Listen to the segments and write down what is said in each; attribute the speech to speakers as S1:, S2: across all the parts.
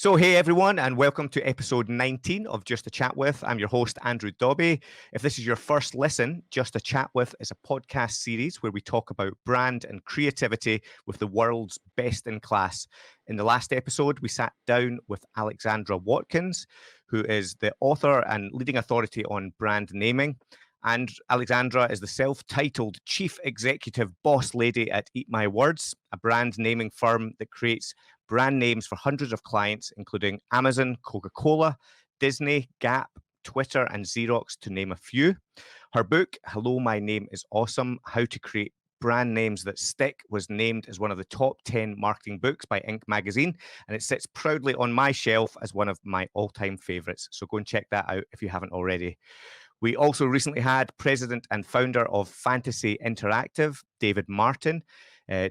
S1: So, hey everyone, and welcome to episode 19 of Just a Chat With. I'm your host, Andrew Dobby. If this is your first listen, Just a Chat With is a podcast series where we talk about brand and creativity with the world's best in class. In the last episode, we sat down with Alexandra Watkins, who is the author and leading authority on brand naming. And Alexandra is the self-titled chief executive boss lady at Eat My Words, a brand naming firm that creates brand names for hundreds of clients, including Amazon, Coca-Cola, Disney, Gap, Twitter, and Xerox, to name a few. Her book, Hello, My Name is Awesome, How to Create Brand Names That Stick, was named as one of the top 10 marketing books by Inc. magazine, and it sits proudly on my shelf as one of my all-time favorites. So go and check that out if you haven't already. We also recently had president and founder of Fantasy Interactive, David Martin.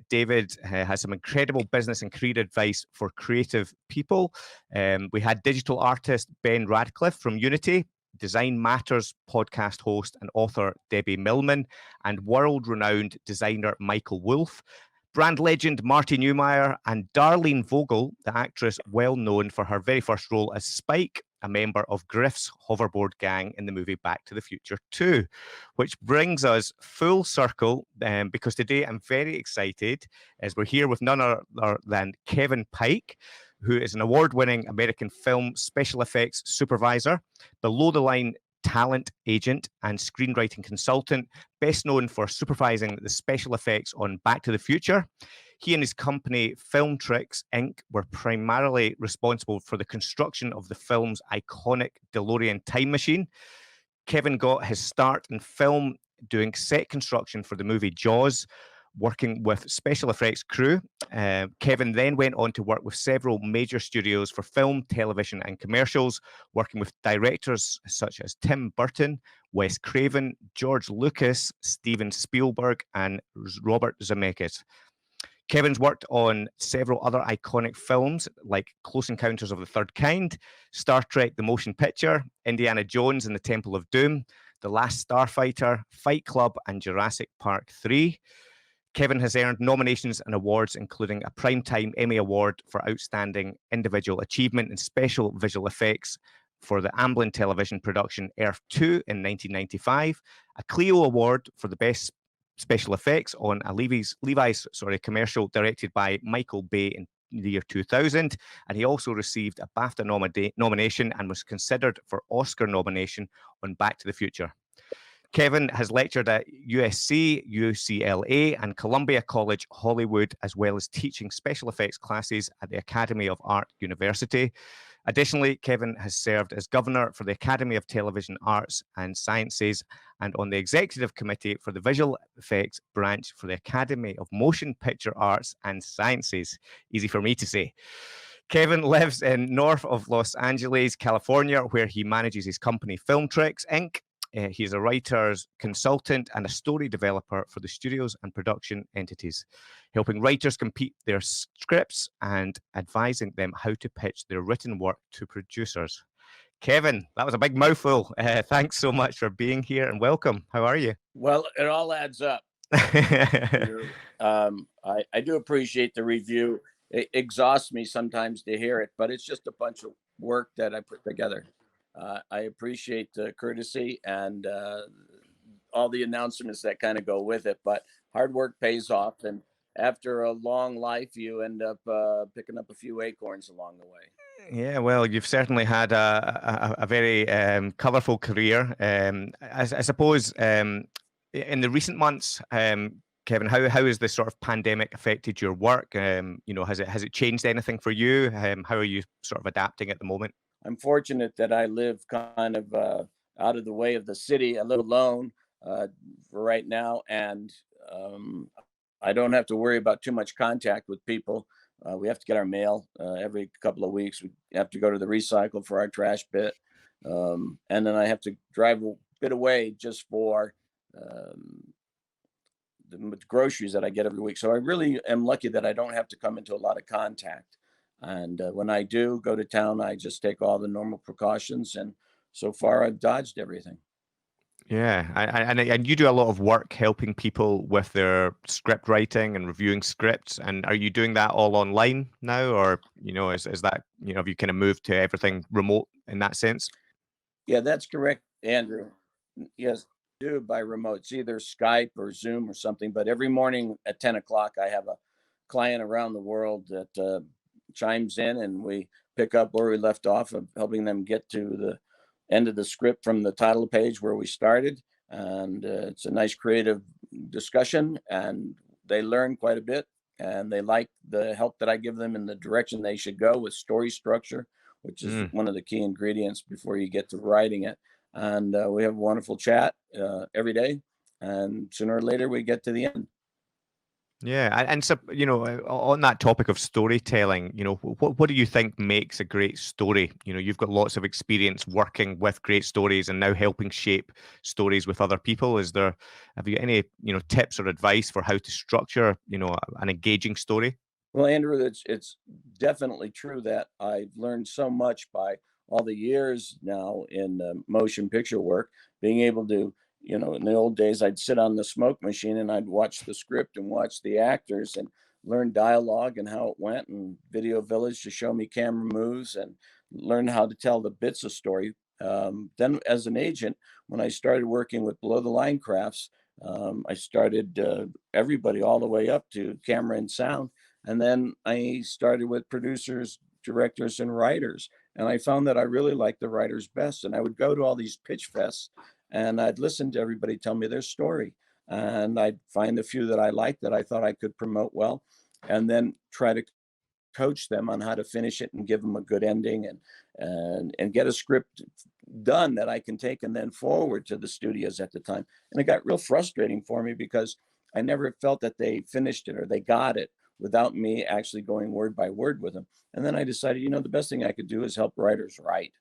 S1: David has some incredible business and career advice for creative people. We had digital artist Ben Radcliffe from Unity, Design Matters podcast host and author Debbie Millman, and world-renowned designer Michael Wolff. Brand legend Marty Neumeier and Darlene Vogel, the actress well known for her very first role as Spike, a member of Griff's hoverboard gang in the movie Back to the Future 2, which brings us full circle because today I'm very excited as we're here with none other than Kevin Pike, who is an award-winning American film special effects supervisor, below-the-line talent agent and screenwriting consultant, best known for supervising the special effects on Back to the Future. He and his company, FilmTrix Inc., were primarily responsible for the construction of the film's iconic DeLorean time machine. Kevin got his start in film doing set construction for the movie Jaws, working with special effects crew. Kevin then went on to work with several major studios for film, television, and commercials, working with directors such as Tim Burton, Wes Craven, George Lucas, Steven Spielberg, and Robert Zemeckis. Kevin's worked on several other iconic films like Close Encounters of the Third Kind, Star Trek the Motion Picture, Indiana Jones and the Temple of Doom, The Last Starfighter, Fight Club, and Jurassic Park III. Kevin has earned nominations and awards, including a Primetime Emmy Award for Outstanding Individual Achievement in Special Visual Effects for the Amblin television production Earth 2 in 1995, a Clio Award for the Best Special Effects on a Levi's commercial directed by Michael Bay in the year 2000, and he also received a BAFTA nomination and was considered for Oscar nomination on Back to the Future. Kevin has lectured at USC, UCLA, and Columbia College Hollywood, as well as teaching special effects classes at the Academy of Art University. Additionally, Kevin has served as governor for the Academy of Television Arts and Sciences and on the executive committee for the visual effects branch for the Academy of Motion Picture Arts and Sciences. Easy for me to say. Kevin lives in north of Los Angeles, California, where he manages his company FilmTrix Inc. He's a writer's consultant and a story developer for the studios and production entities, helping writers complete their scripts and advising them how to pitch their written work to producers. Kevin, that was a big mouthful. Thanks so much for being here and welcome. How are you?
S2: Well, it all adds up. I do appreciate the review. It exhausts me sometimes to hear it, but it's just a bunch of work that I put together. I appreciate the courtesy and all the announcements that kind of go with it, but hard work pays off. And after a long life, you end up picking up a few acorns along the way.
S1: Yeah, well, you've certainly had a very colourful career. I suppose in the recent months, Kevin, how has this sort of pandemic affected your work? Has it changed anything for you? How are you sort of adapting at the moment?
S2: I'm fortunate that I live kind of out of the way of the city. I live alone for right now, and I don't have to worry about too much contact with people. We have to get our mail every couple of weeks. We have to go to the recycle for our trash bit. And then I have to drive a bit away just for the groceries that I get every week. So I really am lucky that I don't have to come into a lot of contact. And when I do go to town, I just take all the normal precautions. And so far, I've dodged everything.
S1: Yeah, and you do a lot of work helping people with their script writing and reviewing scripts. And are you doing that all online now, or is that have you kind of moved to everything remote in that sense?
S2: Yeah, that's correct, Andrew. Yes, do by remote. It's either Skype or Zoom or something. But every morning at 10 o'clock, I have a client around the world that chimes in, and we pick up where we left off of helping them get to the end of the script from the title page where we started. And it's a nice creative discussion, and they learn quite a bit. And they like the help that I give them in the direction they should go with story structure, which is
S1: Mm.
S2: one of the key ingredients before you get to writing it. And we have a wonderful chat every day, and sooner or later we get to the end.
S1: Yeah, and so on that topic of storytelling, what do you think makes a great story? You've got lots of experience working with great stories and now helping shape stories with other people. Have you got any tips or advice for how to structure an engaging story?
S2: Well, Andrew, it's definitely true that I've learned so much by all the years now in motion picture work, being able to, in the old days, I'd sit on the smoke machine and I'd watch the script and watch the actors and learn dialogue and how it went, and Video Village to show me camera moves and learn how to tell the bits of story. Then, as an agent, when I started working with below the line crafts, I started everybody all the way up to camera and sound, and then I started with producers, directors, and writers. And I found that I really liked the writers best. And I would go to all these pitch fests and I'd listen to everybody tell me their story. And I'd find the few that I liked that I thought I could promote well, and then try to coach them on how to finish it and give them a good ending, and get a script done that I can take and then forward to the studios at the time. And it got real frustrating for me because I never felt that they finished it or they got it without me actually going word by word with them. And then I decided, the best thing I could do is help writers write.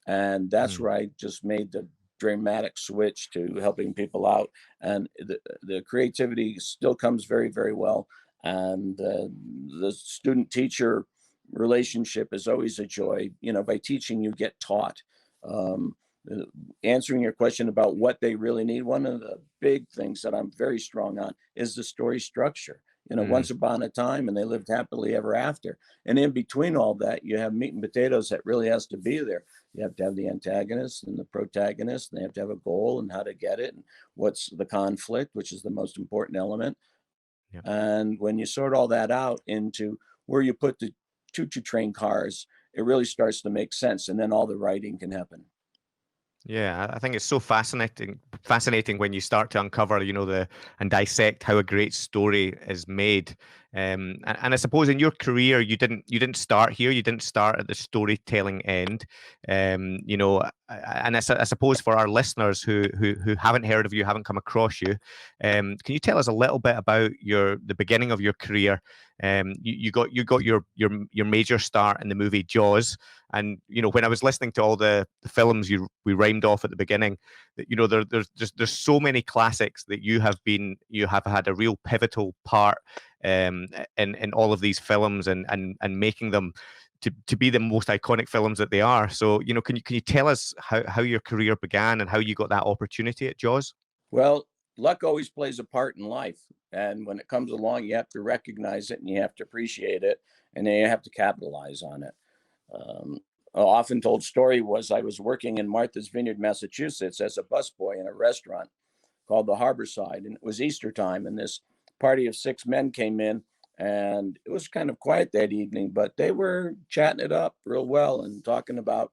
S2: And that's
S1: Mm.
S2: where I just made the dramatic switch to helping people out. And the creativity still comes very, very well. And the student teacher relationship is always a joy. By teaching, you get taught. Um, uh, Answering your question about what they really need, one of the big things that I'm very strong on is the story structure.
S1: Mm.
S2: Once upon a time, and they lived happily ever after. And in between all that, you have meat and potatoes that really has to be there. You have to have the antagonist and the protagonist, and they have to have a goal and how to get it, and what's the conflict, which is the most important element.
S1: Yeah.
S2: And when you sort all that out into where you put the choo-choo train cars, it really starts to make sense, and then all the writing can happen.
S1: Yeah, I think it's so fascinating when you start to uncover, and dissect how a great story is made. And I suppose in your career, you didn't start here. You didn't start at the storytelling end. And I suppose for our listeners who haven't heard of you, haven't come across you, can you tell us a little bit about the beginning of your career? You got your major start in the movie Jaws. And when I was listening to all the films we rhymed off at the beginning, that there's so many classics that you have had a real pivotal part in all of these films, and making them to be the most iconic films that they are. So can you tell us how your career began and how you got that opportunity at Jaws?
S2: Well, luck always plays a part in life. And when it comes along, you have to recognize it and you have to appreciate it, and then you have to capitalize on it. Um, an often told story was I was working in Martha's Vineyard, Massachusetts as a busboy in a restaurant called the Harborside. And it was Easter time. And this party of 6 men came in, and it was kind of quiet that evening, but they were chatting it up real well and talking about,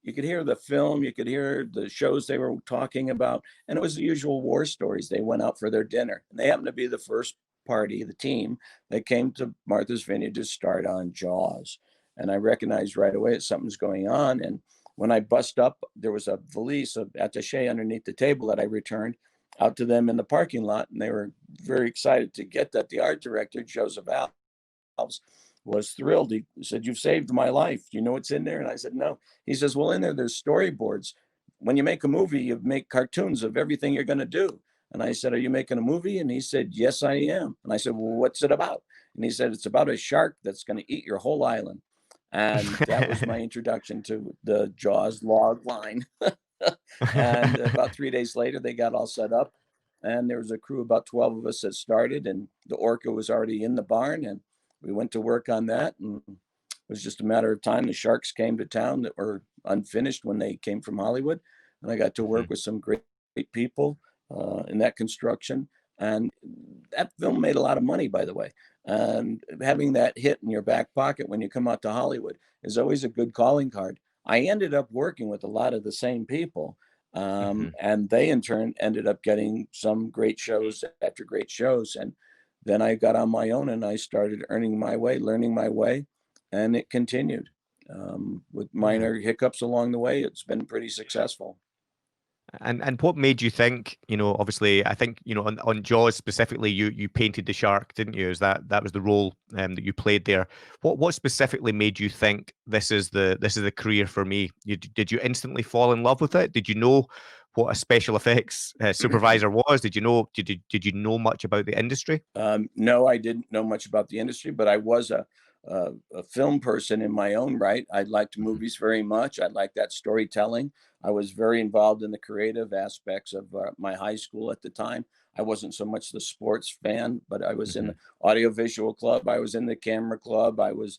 S2: you could hear the film, you could hear the shows they were talking about. And it was the usual war stories. They went out for their dinner, and they happened to be the first party, the team that came to Martha's Vineyard to start on Jaws. And I recognized right away that something's going on. And when I bust up, there was a valise of attache underneath the table that I returned out to them in the parking lot. And they were very excited to get that. The art director, Joseph Alves, was thrilled. He said, "You've saved my life. You know what's in there?" And I said, "No." He says, "Well, in there's storyboards. When you make a movie, you make cartoons of everything you're going to do." And I said, "Are you making a movie?" And he said, "Yes, I am." And I said, "Well, what's it about?" And he said, "It's about a shark that's going to eat your whole island." And that was my introduction to the Jaws log line. And about 3 days later, they got all set up. And there was a crew, about 12 of us that started, and the Orca was already in the barn. And we went to work on that. And it was just a matter of time. The sharks came to town that were unfinished when they came from Hollywood. And I got to work with some great people in that construction. And that film made a lot of money, by the way. And having that hit in your back pocket when you come out to Hollywood is always a good calling card. I ended up working with a lot of the same people. And they in turn ended up getting some great shows after great shows. And then I got on my own and I started earning my way, learning my way, and it continued. With minor hiccups along the way, it's been pretty successful.
S1: And what made you think, obviously, I think, on Jaws specifically, you painted the shark, didn't you? Is that was the role that you played there? What specifically made you think this is the career for me? Did you instantly fall in love with it? Did you know what a special effects supervisor was? Did you know much about the industry?
S2: No, I didn't know much about the industry, but I was a film person in my own right. I liked movies very much. I liked that storytelling. I was very involved in the creative aspects of my high school at the time. I wasn't so much the sports fan, but I was in the audiovisual club. I was in the camera club. I was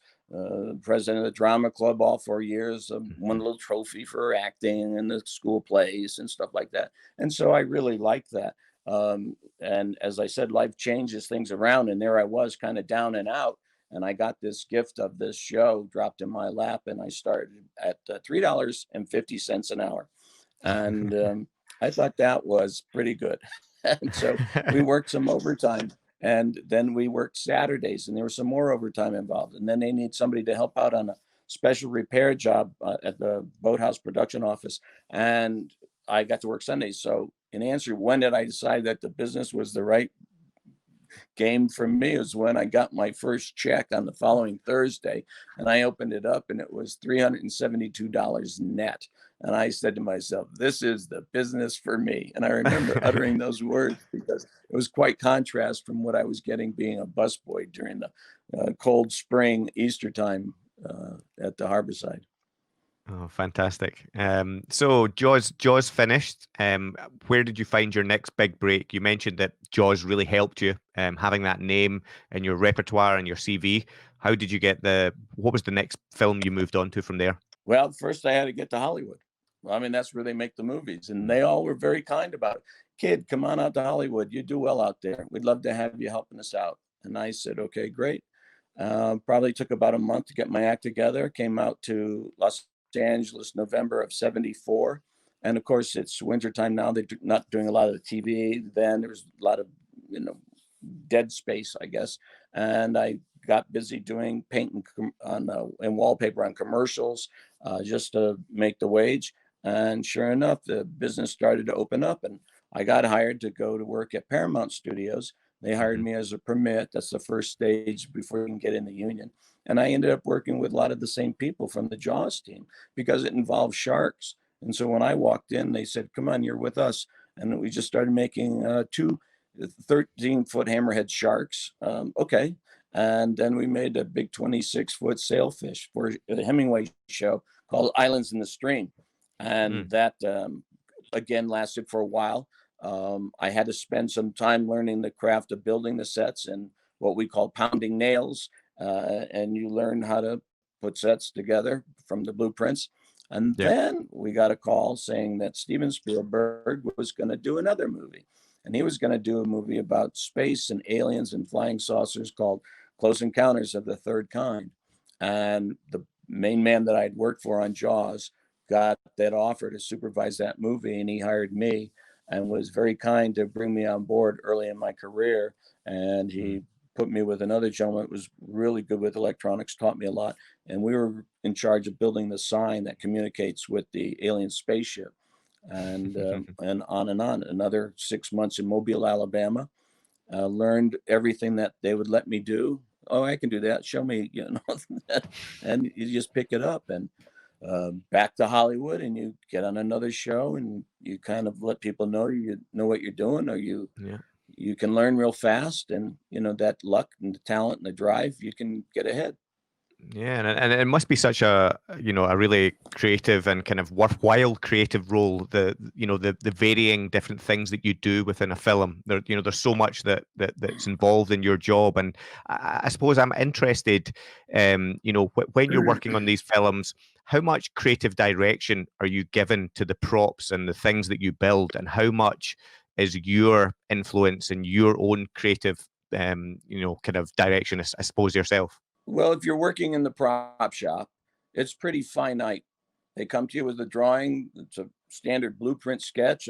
S2: president of the drama club all 4 years. Won a little trophy for acting in the school plays and stuff like that. And so I really liked that. And as I said, life changes things around. And there I was, kind of down and out. And I got this gift of this show dropped in my lap, and I started at $3.50 an hour. And I thought that was pretty good. And so we worked some overtime, and then we worked Saturdays, and there was some more overtime involved. And then they need somebody to help out on a special repair job at the Boathouse production office. And I got to work Sundays. So in answer, when did I decide that the business was the right game for me, is when I got my first check on the following Thursday, and I opened it up and it was $372 net. And I said to myself, this is the business for me. And I remember uttering those words because it was quite contrast from what I was getting being a busboy during the cold spring Easter time at the Harborside.
S1: Oh, fantastic. So Jaws finished. Where did you find your next big break? You mentioned that Jaws really helped you, having that name in your repertoire and your CV. How did you what was the next film you moved on to from there?
S2: Well, first I had to get to Hollywood. I mean, that's where they make the movies, and they all were very kind about it. Kid, come on out to Hollywood. You do well out there. We'd love to have you helping us out. And I said, okay, great. Probably took about a month to get my act together. Came out to Los Angeles, November of '74. And of course, it's wintertime now. They're not doing a lot of the TV. Then there was a lot of, dead space, I guess. And I got busy doing painting and wallpaper on commercials just to make the wage. And sure enough, the business started to open up, and I got hired to go to work at Paramount Studios. They hired me as a permit. That's the first stage before you can get in the union. And I ended up working with a lot of the ssame people from the Jaws team because it involved sharks. And so when I walked in, they said, come on, you're with us. And we just started making two 13-foot hammerhead sharks. Okay. And then we made a big 26-foot sailfish for the Hemingway show called Islands in the Stream. And that, again, lasted for a while. I had to spend some time learning the craft of building the sets and what we call pounding nails. And you learn how to put sets together from the blueprints. And then we got a call saying that Steven Spielberg was going to do another movie. And he was going to do a movie about space and aliens and flying saucers called Close Encounters of the Third Kind. And the main man that I'd worked for on Jaws got that offer to supervise that movie, and he hired me and was very kind to bring me on board early in my career. And he put me with another gentleman that was really good with electronics, taught me a lot. And we were in charge of building the sign that communicates with the alien spaceship. And on and on. Another 6 months in Mobile, Alabama. Learned everything that they would let me do. Oh, I can do that. Show me, and you just pick it up and back to Hollywood, and you get on another show, and you kind of let people know you know what you're doing, or you can learn real fast, and that luck and the talent and the drive, you can get ahead.
S1: Yeah, and it must be such a, a really creative and kind of worthwhile creative role. The varying different things that you do within a film. There's so much that's involved in your job, and I suppose I'm interested. When you're working on these films, how much creative direction are you given to the props and the things that you build, and how much is your influence and your own creative, kind of direction, I suppose yourself.
S2: Well, if you're working in the prop shop, it's pretty finite. They come to you with a drawing. It's a standard blueprint sketch.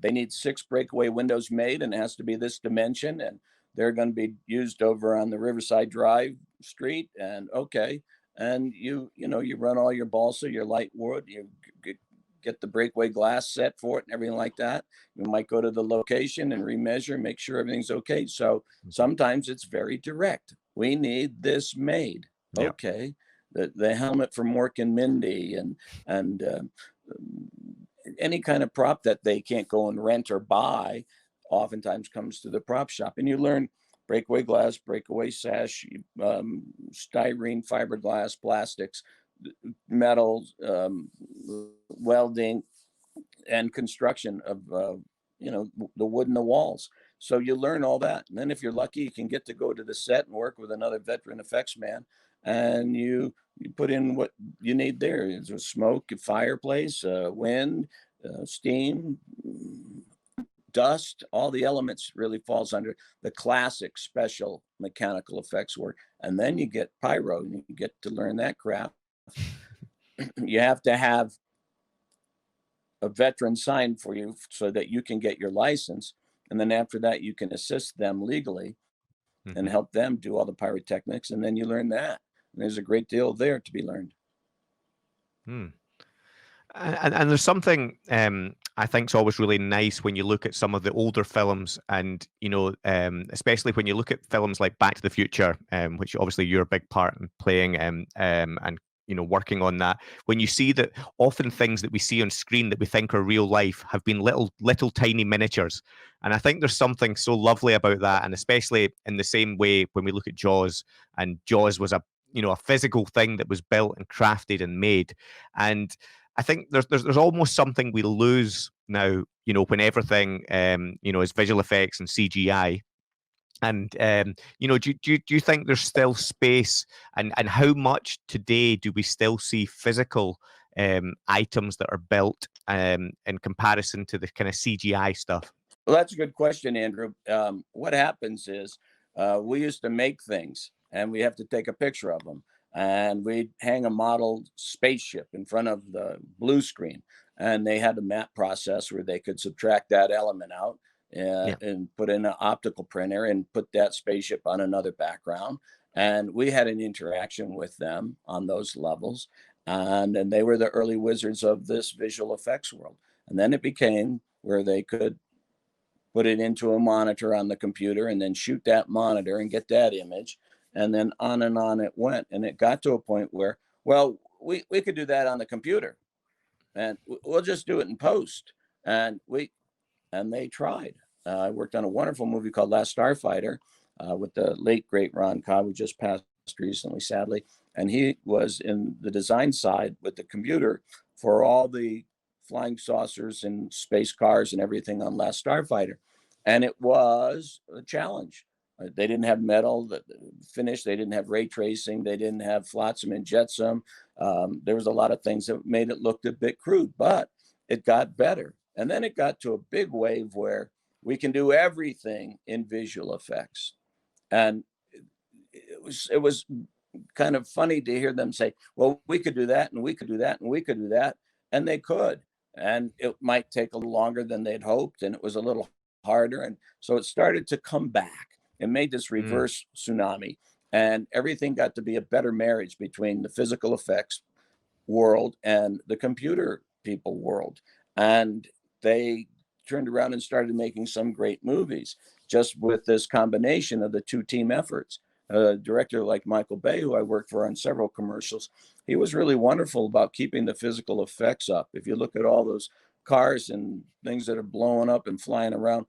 S2: They need 6 breakaway windows made, and it has to be this dimension. And they're going to be used over on the Riverside Drive street. And okay, and you run all your balsa, your light wood, you get the breakaway glass set for it and everything like that. You might go to the location and remeasure, make sure everything's okay. So sometimes it's very direct. We need this made.
S1: Yeah.
S2: Okay. The helmet from Mork and Mindy and any kind of prop that they can't go and rent or buy oftentimes comes to the prop shop, and you learn breakaway glass, breakaway sash, styrene, fiberglass, plastics, metal, welding, and construction of the wood in the walls. So you learn all that, and then if you're lucky, you can get to go to the set and work with another veteran effects man, and you put in what you need there. There's a smoke, a fireplace, wind, steam, dust. All the elements really falls under the classic special mechanical effects work, and then you get pyro, and you get to learn that craft. You have to have a veteran sign for you so that you can get your license. And then after that, you can assist them legally and help them do all the pyrotechnics. And then you learn that. And there's a great deal there to be learned.
S1: Hmm. And there's something I think is always really nice when you look at some of the older films, and especially when you look at films like Back to the Future, which obviously you're a big part in playing, and working on that. When you see that often things that we see on screen that we think are real life have been little tiny miniatures, and I think there's something so lovely about that, and especially in the same way when we look at Jaws, and Jaws was a physical thing that was built and crafted and made, and I think there's almost something we lose now, when everything is visual effects and CGI. And do you think there's still space, and how much today do we still see physical items that are built in comparison to the kind of CGI stuff?
S2: Well, that's a good question, Andrew. What happens is we used to make things and we have to take a picture of them. And we'd hang a model spaceship in front of the blue screen. And they had a map process where they could subtract that element out and put in an optical printer and put that spaceship on another background. And we had an interaction with them on those levels. And they were the early wizards of this visual effects world. And then it became where they could put it into a monitor on the computer and then shoot that monitor and get that image. And then on and on it went. And it got to a point where, well, we could do that on the computer and we'll just do it in post. And they tried. I worked on a wonderful movie called Last Starfighter with the late, great Ron Cobb, who just passed recently, sadly. And he was in the design side with the computer for all the flying saucers and space cars and everything on Last Starfighter. And it was a challenge. They didn't have metal finish. They didn't have ray tracing. They didn't have flotsam and jetsam. There was a lot of things that made it look a bit crude, but it got better. And then it got to a big wave where we can do everything in visual effects. And it was kind of funny to hear them say, well, we could do that and we could do that and we could do that. And they could. And it might take a little longer than they'd hoped. And it was a little harder. And so it started to come back. It made this reverse tsunami. And everything got to be a better marriage between the physical effects world and the computer people world. And they turned around and started making some great movies just with this combination of the two team efforts. A director like Michael Bay, who I worked for on several commercials, he was really wonderful about keeping the physical effects up. If you look at all those cars and things that are blowing up and flying around,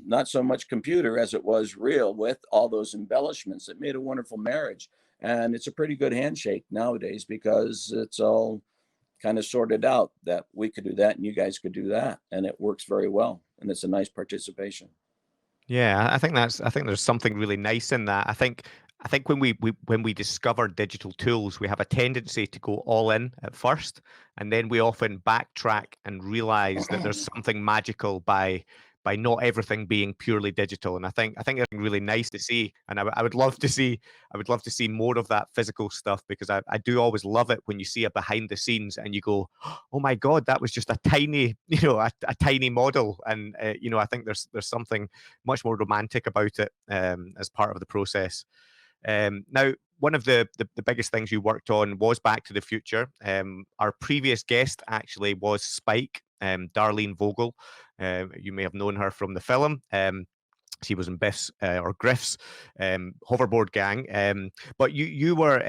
S2: not so much computer as it was real with all those embellishments. It made a wonderful marriage. And it's a pretty good handshake nowadays because it's all kind of sorted out that we could do that and you guys could do that. And it works very well. And it's a nice participation.
S1: Yeah, I think there's something really nice in that. I think when we discover digital tools, we have a tendency to go all in at first, and then we often backtrack and realize that there's something magical by not everything being purely digital. And I think it's really nice to see. And I would love to see more of that physical stuff, because I do always love it when you see a behind the scenes and you go, oh my God, that was just a tiny, a tiny model. And I think there's something much more romantic about it as part of the process. Now, one of the biggest things you worked on was Back to the Future. Our previous guest actually was Spike, Darlene Vogel. You may have known her from the film. She was in Biff's or Griff's hoverboard gang. But you were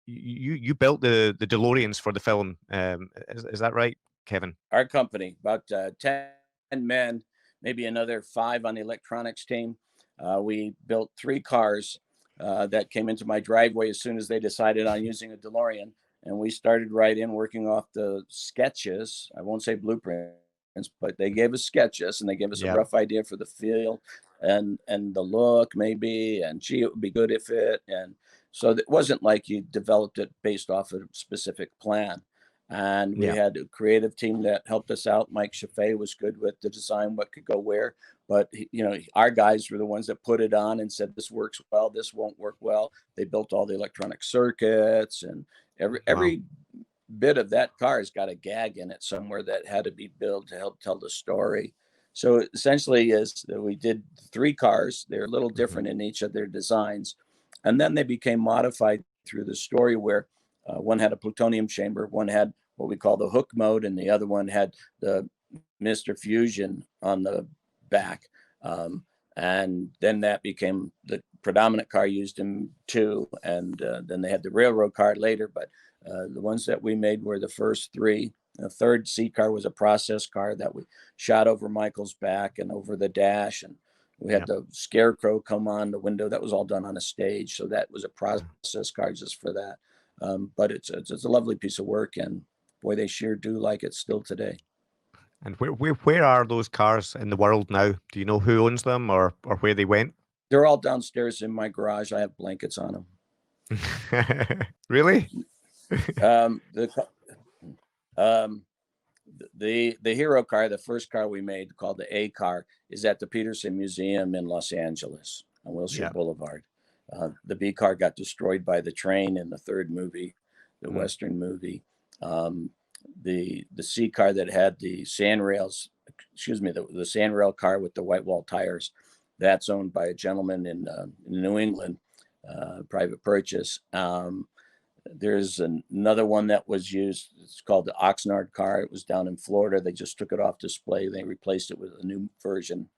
S1: you built the DeLoreans for the film. Is that right, Kevin?
S2: Our company, about 10 men, maybe another 5 on the electronics team. We built 3 cars that came into my driveway as soon as they decided on using a DeLorean. And we started right in working off the sketches. I won't say blueprints, but they gave us sketches and they gave us a rough idea for the feel and the look maybe, and gee, it would be good if it. And so it wasn't like you developed it based off a specific plan. And we had a creative team that helped us out. Mike Chaffee was good with the design, what could go where. But, our guys were the ones that put it on and said, this works well, this won't work well. They built all the electronic circuits, and every bit of that car has got a gag in it somewhere that had to be built to help tell the story. So essentially is that we did 3 cars. They're a little different in each of their designs. And then they became modified through the story where one had a plutonium chamber, one had what we call the hook mode, and the other one had the Mr. Fusion on the back. And then that became the predominant car used in 2. And then they had the railroad car later. But the ones that we made were the first 3. The third C car was a process car that we shot over Michael's back and over the dash. And we had the scarecrow come on the window. That was all done on a stage. So that was a process car just for that. But it's a lovely piece of work, and boy, they sure do like it still today.
S1: And where are those cars in the world now? Do you know who owns them or where they went?
S2: They're all downstairs in my garage. I have blankets on
S1: them. Really?
S2: The hero car, the first car we made, called the A car, is at the Peterson Museum in Los Angeles on Wilshire Boulevard. The B car got destroyed by the train in the 3rd movie, the Western movie. The C car that had the sandrails, the sandrail car with the white wall tires, that's owned by a gentleman in New England, private purchase. There's another one that was used. It's called the Oxnard car. It was down in Florida. They just took it off display. They replaced it with a new version.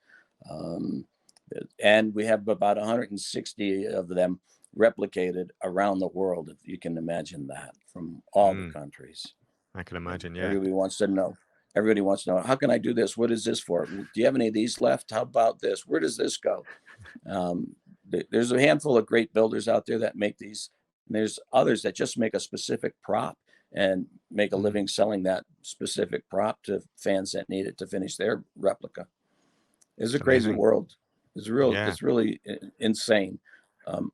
S2: And we have about 160 of them replicated around the world, if you can imagine that, from all the countries.
S1: I can imagine, yeah.
S2: Everybody wants to know, how can I do this? What is this for? Do you have any of these left? How about this? Where does this go? There's a handful of great builders out there that make these. And there's others that just make a specific prop and make a living selling that specific prop to fans that need it to finish their replica. It's a crazy world. It's really insane.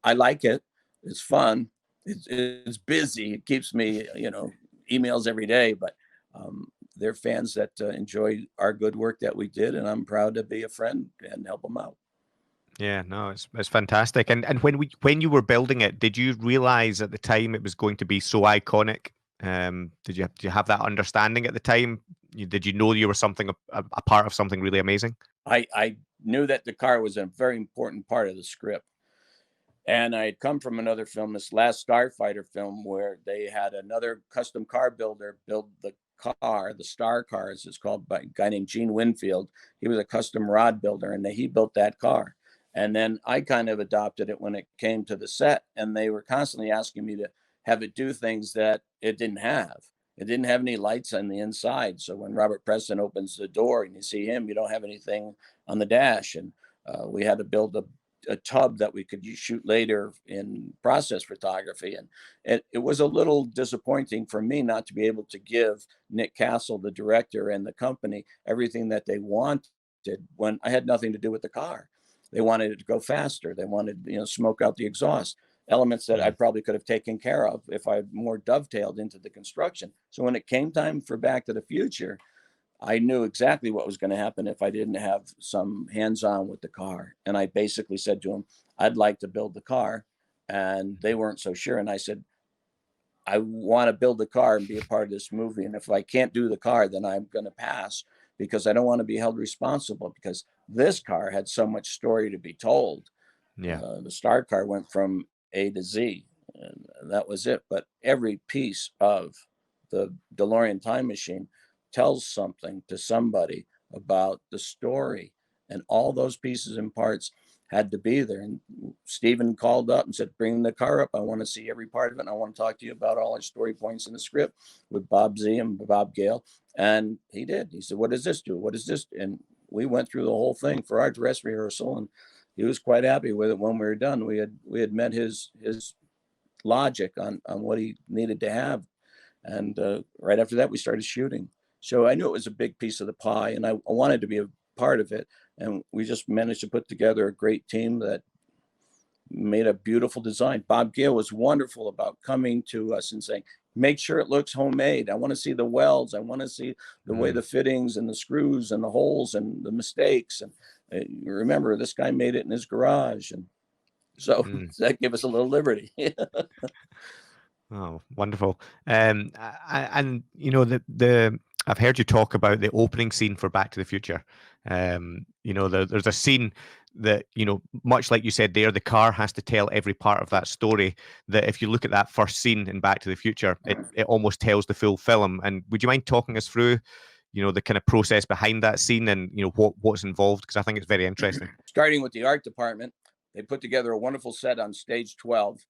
S2: I like it. It's fun. It's busy. It keeps me, emails every day, but they're fans that enjoy our good work that we did. And I'm proud to be a friend and help them out.
S1: Yeah, no, it's fantastic. And when you were building it, did you realize at the time it was going to be so iconic? Did you have that understanding at the time? Did you know you were a part of something really amazing?
S2: I knew that the car was a very important part of the script. And I had come from another film, this Last Starfighter film, where they had another custom car builder build the car, the Star car, as it's called, by a guy named Gene Winfield. He was a custom rod builder, and he built that car. And then I kind of adopted it when it came to the set, and they were constantly asking me to have it do things that it didn't have. It didn't have any lights on the inside. So when Robert Preston opens the door and you see him, you don't have anything on the dash. And we had to build a tub that we could shoot later in process photography. And it was a little disappointing for me not to be able to give Nick Castle, the director, and the company everything that they wanted when I had nothing to do with the car. They wanted it to go faster. They wanted, smoke out the exhaust, elements that I probably could have taken care of if I had more dovetailed into the construction. So when it came time for Back to the Future, I knew exactly what was going to happen if I didn't have some hands-on with the car. And I basically said to them, I'd like to build the car. And they weren't so sure. And I said, I want to build the car and be a part of this movie. And if I can't do the car, then I'm going to pass, because I don't want to be held responsible, because this car had so much story to be told.
S1: Yeah.
S2: The Star Car went from A to Z, and that was it. But every piece of the DeLorean time machine tells something to somebody about the story, and all those pieces and parts had to be there. And Steven called up and said, bring the car up. I want to see every part of it. And I want to talk to you about all our story points in the script with Bob Z and Bob Gale. And he did. He said, what does this do? What is this? And we went through the whole thing for our dress rehearsal, and he was quite happy with it when we were done. We had met his logic on what he needed to have. And right after that, we started shooting. So I knew it was a big piece of the pie, and I wanted to be a part of it. And we just managed to put together a great team that made a beautiful design. Bob Gale was wonderful about coming to us and saying, make sure it looks homemade. I want to see the welds. I want to see the way the fittings and the screws and the holes and the mistakes. And remember, this guy made it in his garage. And so that gave us a little liberty.
S1: Oh, wonderful. And I've heard you talk about the opening scene for Back to the Future. There's a scene that, much like you said there, the car has to tell every part of that story, that if you look at that first scene in Back to the Future, it almost tells the full film. And would you mind talking us through, the kind of process behind that scene and, what's involved? Because I think it's very interesting.
S2: Starting with the art department, they put together a wonderful set on stage 12.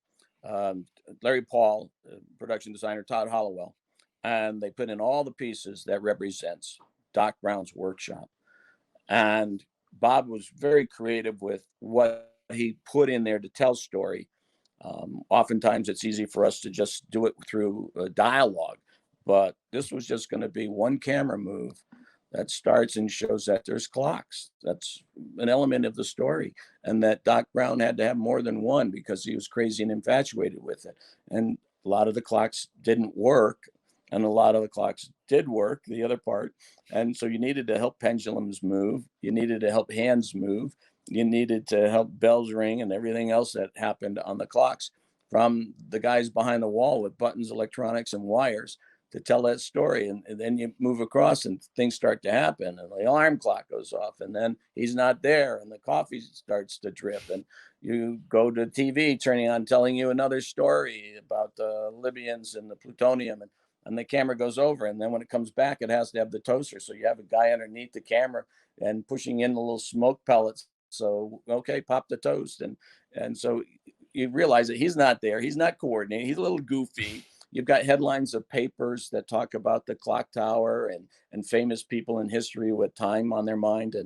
S2: Larry Paul, production designer, Todd Hollowell, and they put in all the pieces that represents Doc Brown's workshop. And Bob was very creative with what he put in there to tell story. Oftentimes it's easy for us to just do it through dialogue, but this was just going to be one camera move that starts and shows that there's clocks. That's an element of the story. And that Doc Brown had to have more than one because he was crazy and infatuated with it. And a lot of the clocks didn't work, and a lot of the clocks did work, the other part. And so you needed to help pendulums move. You needed to help hands move. You needed to help bells ring and everything else that happened on the clocks, from the guys behind the wall with buttons, electronics, and wires, to tell that story. And then you move across and things start to happen, and the alarm clock goes off, and then he's not there, and the coffee starts to drip, and you go to TV turning on, telling you another story about the Libyans and the plutonium, and the camera goes over, and then when it comes back, it has to have the toaster. So you have a guy underneath the camera and pushing in the little smoke pellets. So, okay, pop the toast. And so you realize that he's not there. He's not coordinating. He's a little goofy. You've got headlines of papers that talk about the clock tower and famous people in history with time on their mind.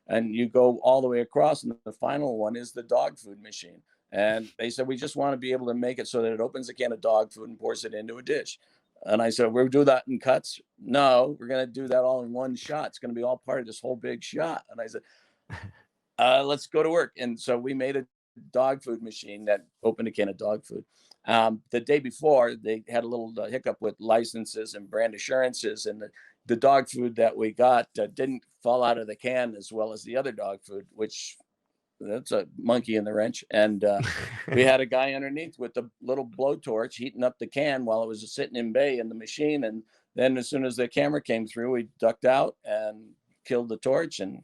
S2: And you go all the way across. And the final one is the dog food machine. And they said, we just want to be able to make it so that it opens a can of dog food and pours it into a dish. And I said, we'll do that in cuts. No, we're going to do that all in one shot. It's going to be all part of this whole big shot. And I said, let's go to work. And so we made a dog food machine that opened a can of dog food. The day before, they had a little hiccup with licenses and brand assurances, and the dog food that we got didn't fall out of the can as well as the other dog food, which that's a monkey in the wrench. And we had a guy underneath with a little blowtorch heating up the can while it was sitting in bay in the machine. And then as soon as the camera came through, we ducked out and killed the torch. And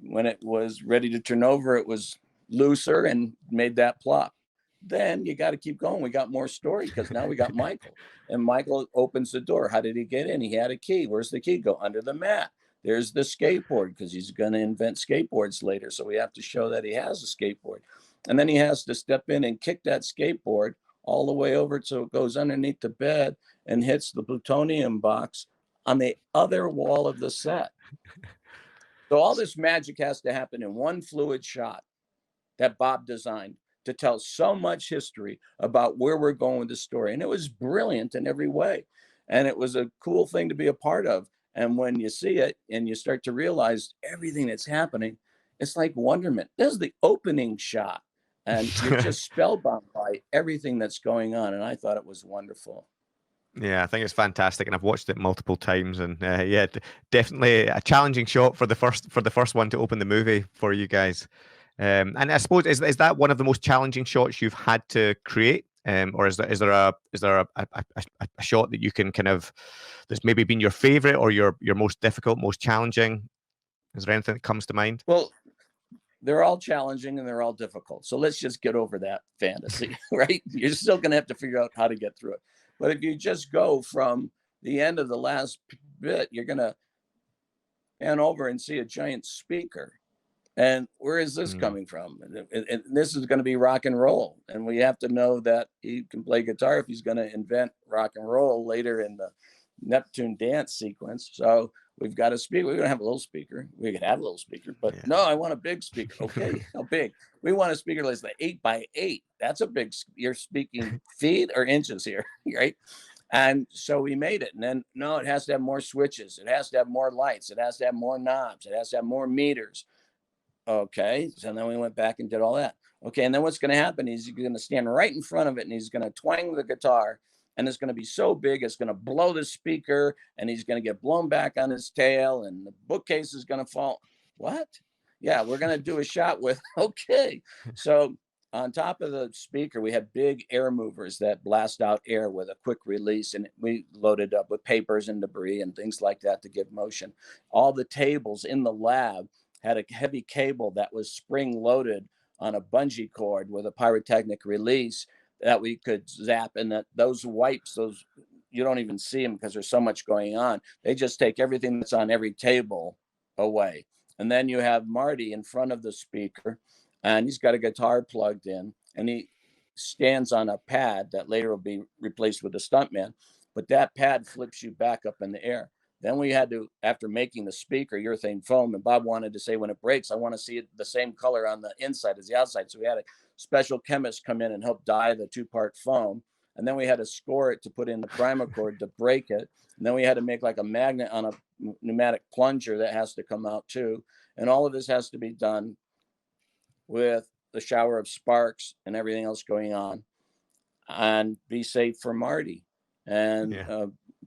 S2: when it was ready to turn over, it was looser and made that plop. Then you got to keep going. We got more story because now we got Michael, and Michael opens the door. How did he get in? He had a key. Where's the key go? Under the mat. There's the skateboard, because he's going to invent skateboards later. So we have to show that he has a skateboard. And then he has to step in and kick that skateboard all the way over so it goes underneath the bed and hits the plutonium box on the other wall of the set. So all this magic has to happen in one fluid shot. that Bob designed to tell so much history about where we're going with the story. And it was brilliant in every way. And it was a cool thing to be a part of. And when you see it and you start to realize everything that's happening, it's like wonderment. This is the opening shot, and you're just spellbound by everything that's going on. And I thought it was wonderful.
S1: Yeah, I think it's fantastic, and I've watched it multiple times. And yeah, definitely a challenging shot for the first one to open the movie for you guys. And I suppose is that one of the most challenging shots you've had to create, or is there a shot that you can kind of that's maybe been your favorite or your most difficult, most challenging? Is there anything that comes to mind?
S2: Well, they're all challenging and they're all difficult. So let's just get over that fantasy, right? You're still going to have to figure out how to get through it. But if you just go from the end of the last bit, you're going to pan over and see a giant speaker. And where is this coming from? And this is going to be rock and roll. And we have to know that he can play guitar if he's going to invent rock and roll later in the Neptune dance sequence. So we've got a speaker. We're going to have a little speaker. We can have a little speaker, but no, I want a big speaker. Okay, how big? We want a speaker that's like 8x8. That's a big. You're speaking feet or inches here, right? And so we made it. And then, no, it has to have more switches. It has to have more lights. It has to have more knobs. It has to have more meters. Okay. So then we went back and did all that. Okay. And then what's going to happen is he's going to stand right in front of it and he's going to twang the guitar. And it's going to be so big, it's going to blow the speaker and he's going to get blown back on his tail and the bookcase is going to fall. What? Yeah, we're going to do a shot with, okay. So on top of the speaker, we have big air movers that blast out air with a quick release. And we loaded up with papers and debris and things like that to give motion. All the tables in the lab had a heavy cable that was spring loaded on a bungee cord with a pyrotechnic release that we could zap, and that those wipes, those you don't even see them because there's so much going on. They just take everything that's on every table away. And then you have Marty in front of the speaker and he's got a guitar plugged in and he stands on a pad that later will be replaced with a stuntman, but that pad flips you back up in the air. Then we had to, after making the speaker urethane foam, and Bob wanted to say, when it breaks, I want to see it the same color on the inside as the outside. So we had a special chemist come in and help dye the two-part foam. And then we had to score it to put in the primer cord to break it. And then we had to make like a magnet on a pneumatic plunger that has to come out too. And all of this has to be done with the shower of sparks and everything else going on and be safe for Marty. And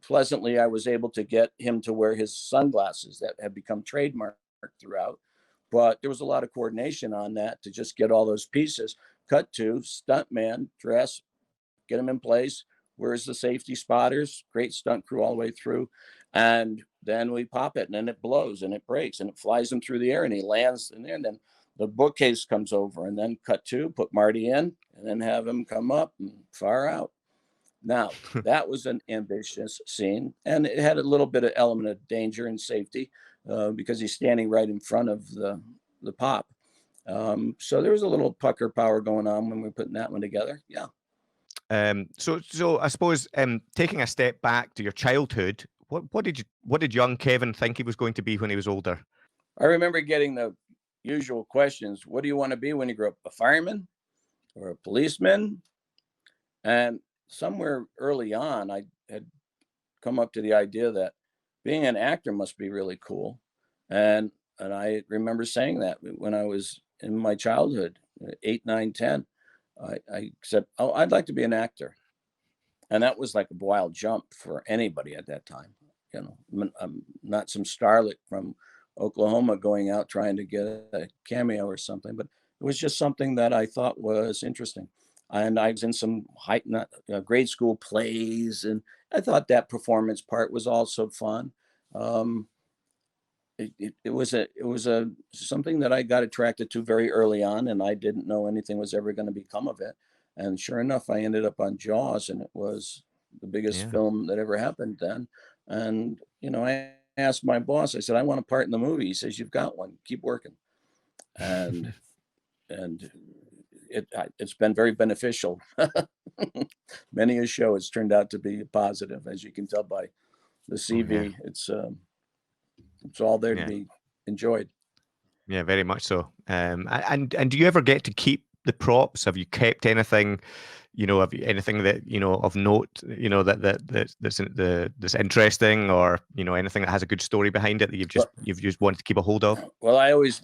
S2: pleasantly, I was able to get him to wear his sunglasses that have become trademarked throughout. But there was a lot of coordination on that to just get all those pieces. Cut to stuntman, dress, get him in place. Where's the safety spotters? Great stunt crew all the way through. And then we pop it and then it blows and it breaks and it flies him through the air and he lands in there. And then the bookcase comes over and then cut to, put Marty in and then have him come up and fire out. Now, that was an ambitious scene, and it had a little bit of element of danger and safety because he's standing right in front of the pop. So there was a little pucker power going on when we were putting that one together. Yeah.
S1: So I suppose taking a step back to your childhood, what did young Kevin think he was going to be when he was older?
S2: I remember getting the usual questions. What do you want to be when you grow up? A fireman or a policeman? And somewhere early on, I had come up to the idea that being an actor must be really cool. And I remember saying that when I was in my childhood, 8, 9, 10, I said, oh, I'd like to be an actor. And that was like a wild jump for anybody at that time. You know, I'm not some starlet from Oklahoma going out trying to get a cameo or something, but it was just something that I thought was interesting. And I was in some grade school plays, and I thought that performance part was also fun. It was something that I got attracted to very early on, and I didn't know anything was ever going to become of it. And sure enough, I ended up on Jaws, and it was the biggest film that ever happened then. And you know, I asked my boss, I said, I want a part in the movie. He says, you've got one, keep working. And it's been very beneficial. Many a show has turned out to be positive, as you can tell by the CV. It's all there to be enjoyed.
S1: Yeah, very much so. And do you ever get to keep the props? Have you kept anything? Have you anything that of note? That's interesting, or anything that has a good story behind it that you've just wanted to keep a hold of.
S2: Well, I always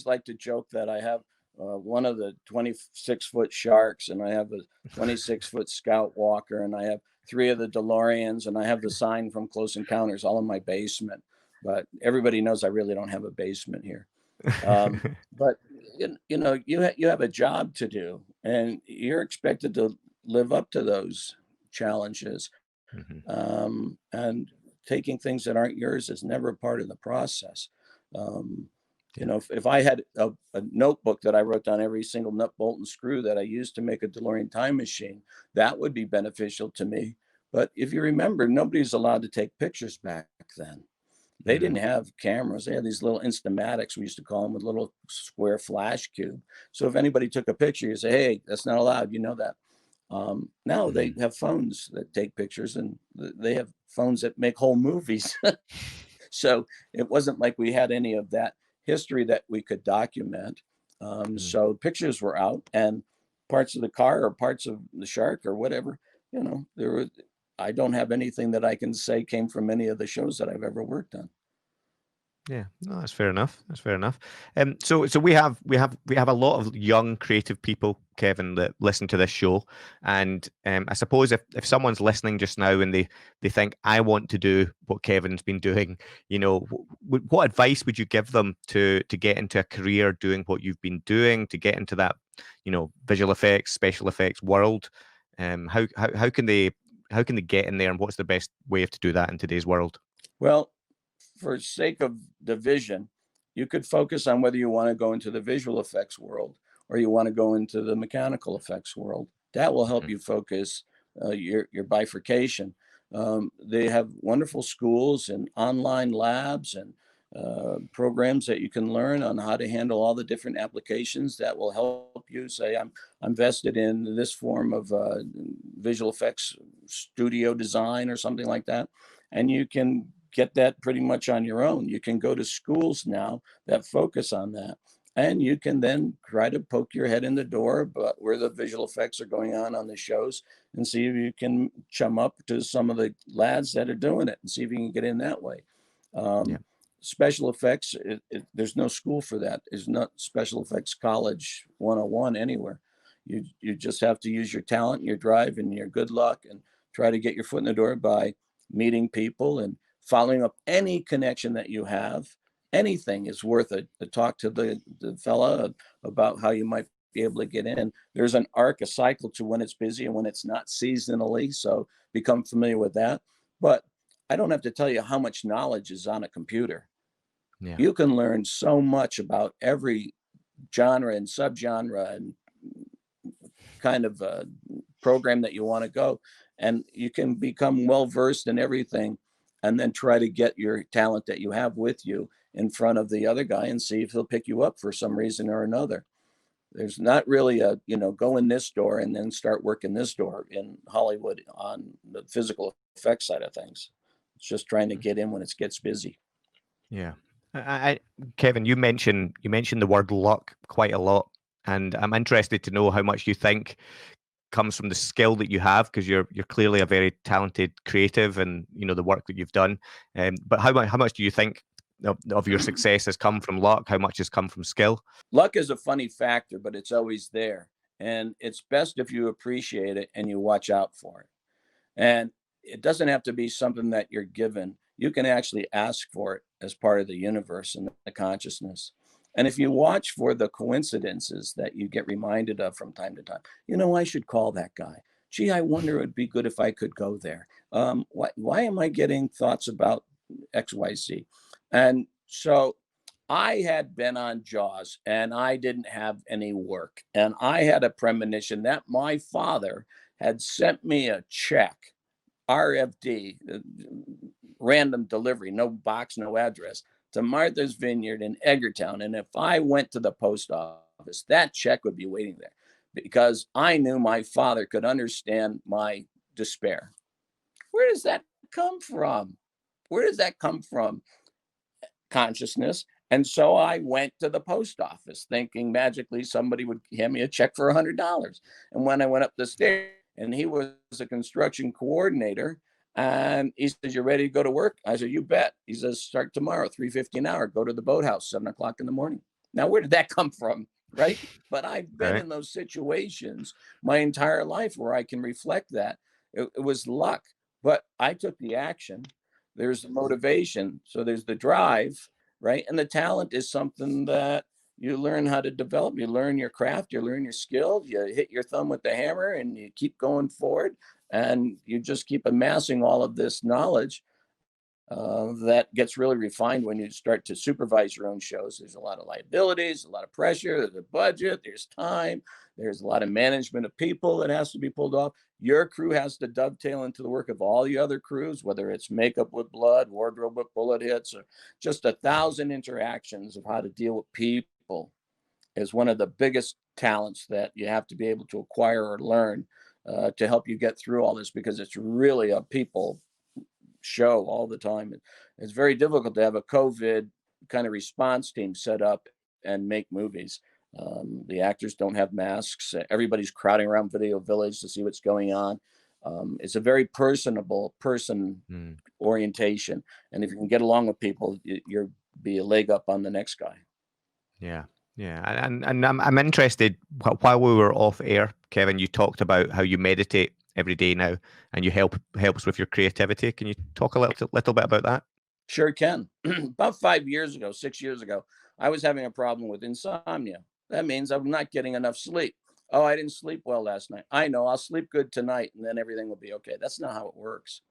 S2: like to joke that I have one of the 26-foot sharks, and I have a 26-foot Scout Walker, and I have three of the DeLoreans, and I have the sign from Close Encounters all in my basement. But everybody knows I really don't have a basement here. But you have a job to do, and you're expected to live up to those challenges.
S1: Mhm.
S2: And taking things that aren't yours is never part of the process. Um,
S1: Yeah.
S2: if I had a notebook that I wrote down every single nut, bolt, and screw that I used to make a DeLorean time machine, that would be beneficial to me. But if you remember, nobody's allowed to take pictures back then. They didn't
S1: Mm.
S2: have cameras. They had these little Instamatics, we used to call them, with little square flash cube. So if anybody took a picture, you say, "Hey, that's not allowed." You know that. Now they
S1: Mhm.
S2: have phones that take pictures, and they have phones that make whole movies. So it wasn't like we had any of that history that we could document.
S1: Mm.
S2: So pictures were out, and parts of the car or parts of the shark or whatever, there were. I don't have anything that I can say came from any of the shows that I've ever worked on.
S1: Yeah, no, that's fair enough. That's fair enough. So we have a lot of young creative people, Kevin, that listen to this show, and I suppose if someone's listening just now and they think I want to do what Kevin's been doing, what advice would you give them to get into a career doing what you've been doing, to get into that visual effects, special effects world? How can they get in there, and what's the best way to do that in today's world?
S2: Well, for sake of division, you could focus on whether you want to go into the visual effects world or you want to go into the mechanical effects world. That will help
S1: Mhm.
S2: you focus your bifurcation. They have wonderful schools and online labs and programs that you can learn on how to handle all the different applications that will help you say, I'm vested in this form of visual effects studio design or something like that. And you can get that pretty much on your own. You can go to schools now that focus on that. And you can then try to poke your head in the door but where the visual effects are going on the shows, and see if you can chum up to some of the lads that are doing it and see if you can get in that way.
S1: Yeah.
S2: Um, Special effects, there's no school for that. There's not special effects college 101 anywhere. You just have to use your talent, your drive, and your good luck, and try to get your foot in the door by meeting people and following up any connection that you have. Anything is worth a talk to the fella about how you might be able to get in. There's an arc, a cycle to when it's busy and when it's not seasonally. So become familiar with that. But I don't have to tell you how much knowledge is on a computer.
S1: Yeah.
S2: You can learn so much about every genre and subgenre and kind of program that you want to go. And you can become well versed in everything and then try to get your talent that you have with you in front of the other guy and see if he'll pick you up for some reason or another. There's not really a, go in this door and then start working this door in Hollywood on the physical effects side of things. It's just trying to get in when it gets busy.
S1: Yeah. Kevin, you mentioned the word luck quite a lot, and I'm interested to know how much you think comes from the skill that you have, because you're clearly a very talented creative, and the work that you've done. But how much do you think of your success has come from luck? How much has come from skill?
S2: Luck is a funny factor, but it's always there. And it's best if you appreciate it and you watch out for it. And it doesn't have to be something that you're given. You can actually ask for it as part of the universe and the consciousness. And if you watch for the coincidences that you get reminded of from time to time, I should call that guy. Gee, I wonder it would be good if I could go there. Why am I getting thoughts about XYZ? And so I had been on Jaws and I didn't have any work. And I had a premonition that my father had sent me a check, RFD, random delivery, no box, no address, to Martha's Vineyard in Edgartown. And if I went to the post office, that check would be waiting there because I knew my father could understand my despair. Where does that come from? Where does that come from? Consciousness. And so I went to the post office thinking magically somebody would hand me a check for $100. And when I went up the stairs, and he was a construction coordinator, and he says, "You ready to go to work?" I said, "You bet." He says, "Start tomorrow, 3:50 an hour. Go to the boathouse, 7 o'clock in the morning." Now, where did that come from? Right? But I've been
S1: Right.
S2: in those situations my entire life where I can reflect that. It was luck, but I took the action. There's the motivation. So there's the drive, right? And the talent is something that you learn how to develop. You learn your craft, you learn your skill, you hit your thumb with the hammer and you keep going forward. And you just keep amassing all of this knowledge that gets really refined when you start to supervise your own shows. There's a lot of liabilities, a lot of pressure, there's a budget, there's time, there's a lot of management of people that has to be pulled off. Your crew has to dovetail into the work of all the other crews, whether it's makeup with blood, wardrobe with bullet hits, or just 1,000 interactions of how to deal with people is one of the biggest talents that you have to be able to acquire or learn to help you get through all this, because it's really a people show all the time. It's very difficult to have a COVID kind of response team set up and make movies. The actors don't have masks. Everybody's crowding around Video Village to see what's going on. It's a very personable person
S1: Mm.
S2: orientation, and if you can get along with people, you'll be a leg up on the next guy.
S1: Yeah, yeah, and I'm interested. While we were off air, Kevin, you talked about how you meditate every day now, and you helps with your creativity. Can you talk a little bit about that?
S2: Sure can. About 5 years ago, 6 years ago, I was having a problem with insomnia. That means I'm not getting enough sleep. Oh, I didn't sleep well last night. I know, I'll sleep good tonight and then everything will be okay. That's not how it works.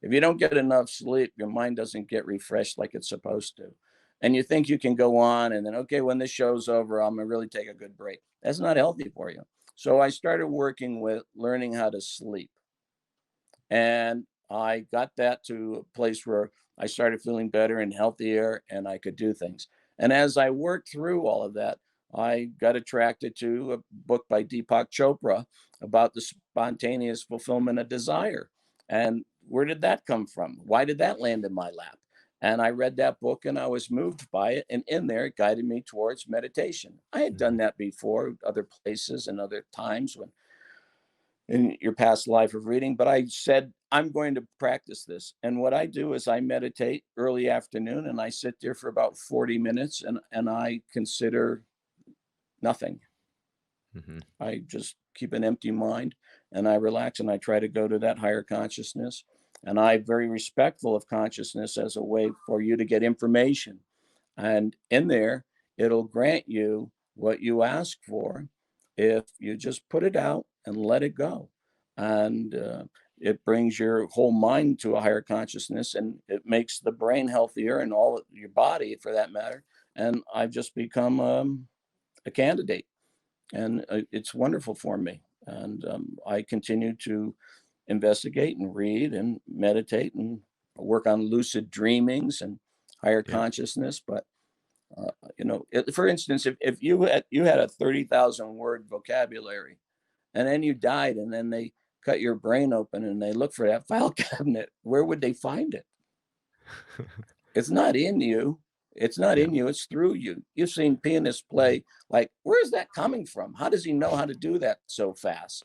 S2: If you don't get enough sleep, your mind doesn't get refreshed like it's supposed to. And you think you can go on and then, okay, when this show's over, I'm going to really take a good break. That's not healthy for you. So I started working with learning how to sleep. And I got that to a place where I started feeling better and healthier and I could do things. And as I worked through all of that, I got attracted to a book by Deepak Chopra about the spontaneous fulfillment of desire. And where did that come from? Why did that land in my lap? And I read that book and I was moved by it. And in there, it guided me towards meditation. I had done
S1: Mhm.
S2: that before, other places and other times when in your past life of reading, but I said, I'm going to practice this. And what I do is I meditate early afternoon and I sit there for about 40 minutes and I consider nothing.
S1: Mhm.
S2: I just keep an empty mind and I relax and I try to go to that higher consciousness. And I'm very respectful of consciousness as a way for you to get information. And in there, it'll grant you what you ask for if you just put it out and let it go. And it brings your whole mind to a higher consciousness and it makes the brain healthier and all your body for that matter. And I've just become a candidate and it's wonderful for me. And I continue to investigate and read and meditate and work on lucid dreamings and higher
S1: Yeah.
S2: consciousness. But for instance, if you had a 30,000 word vocabulary, and then you died, and then they cut your brain open and they look for that file cabinet, where would they find it? It's not in you. It's not
S1: Yeah.
S2: in you. It's through you. You've seen pianists play. Like, where is that coming from? How does he know how to do that so fast?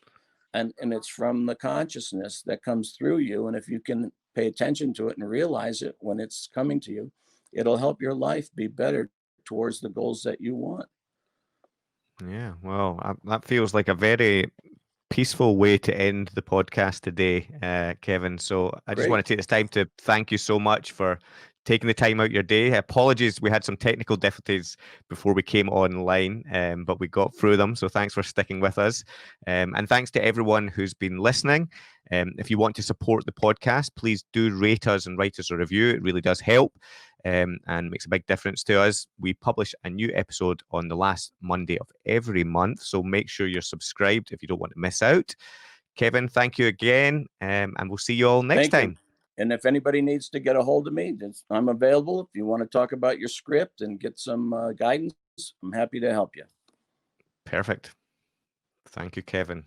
S2: And it's from the consciousness that comes through you. And if you can pay attention to it and realize it when it's coming to you, it'll help your life be better towards the goals that you want.
S1: Yeah. Well, that feels like a very peaceful way to end the podcast today, Kevin. So I just
S2: Great.
S1: want to take this time to thank you so much for taking the time out your day. Apologies, we had some technical difficulties before we came online, but we got through them. So thanks for sticking with us. And thanks to everyone who's been listening. If you want to support the podcast, please do rate us and write us a review. It really does help and makes a big difference to us. We publish a new episode on the last Monday of every month. So make sure you're subscribed if you don't want to miss out. Kevin, thank you again. And we'll see you all next
S2: Thank you.
S1: time.
S2: And if anybody needs to get a hold of me, I'm available. If you want to talk about your script and get some guidance, I'm happy to help you.
S1: Perfect. Thank you, Kevin.